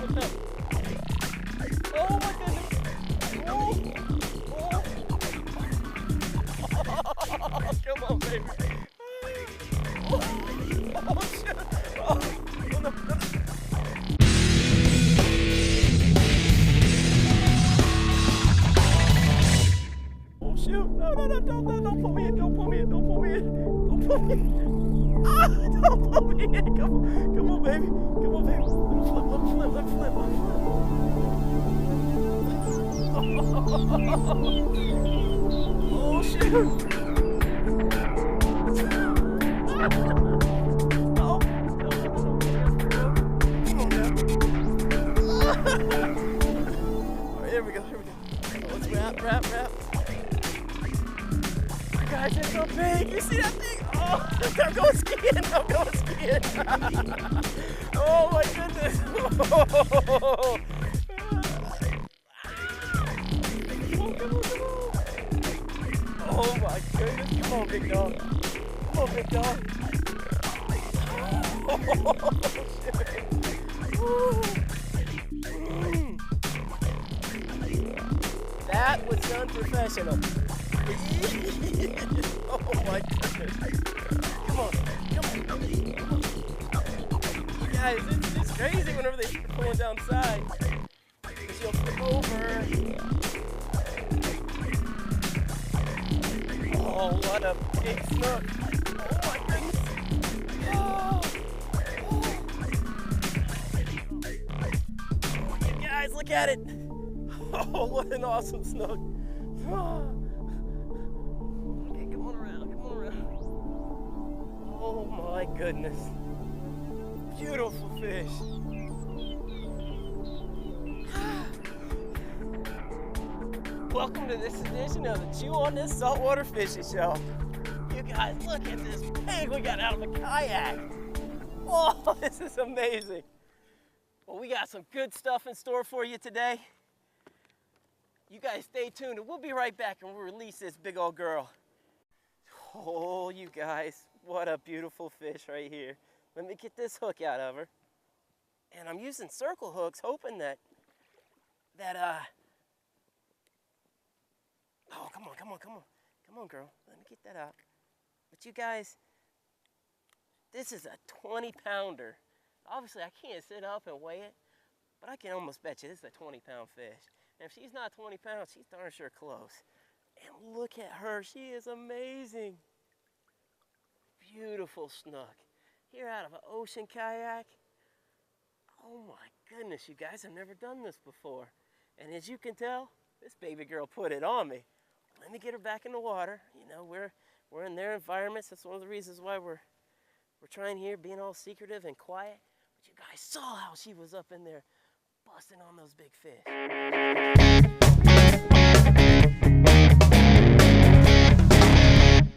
look up. Oh my goodness. Oh. Come on, baby. Oh, shit. Oh, no. Oh, shoot. No, don't pull me in. Don't pull me in. Don't pull me in. Don't pull me in. Ah, don't pull me in. Come on, baby. Come on, baby. Let me flip. Oh, shoot. Here we go. Let's wrap. Guys, it's so big. You see that thing? Oh, I'm going skiing. Oh my goodness. Oh my goodness. Come on, big dog. Oh, that was done professional. Oh my goodness. Come on. You guys, it's crazy whenever they start pulling down side. Because you'll flip over. Oh, what a big snook. Oh my goodness. You guys, look at it. Oh, what an awesome snook. Okay, come on around. Oh my goodness. Beautiful fish. Welcome to this edition of the Chew on This Saltwater Fishing Show. You guys, look at this pig we got out of the kayak. Oh, this is amazing. Well, we got some good stuff in store for you today. You guys stay tuned and we'll be right back and we'll release this big old girl. Oh, you guys, what a beautiful fish right here. Let me get this hook out of her. And I'm using circle hooks, hoping that oh, come on, girl. Let me get that out. But you guys, this is a 20-pounder. Obviously, I can't sit up and weigh it, but I can almost bet you this is a 20-pound fish. And if she's not 20 pounds, she's darn sure close. And look at her, she is amazing. Beautiful snook. Here out of an ocean kayak. Oh my goodness, you guys, I've never done this before. And as you can tell, this baby girl put it on me. Let me get her back in the water. You know, we're in their environments. That's one of the reasons why we're trying here, being all secretive and quiet. But you guys saw how she was up in there busting on those big fish.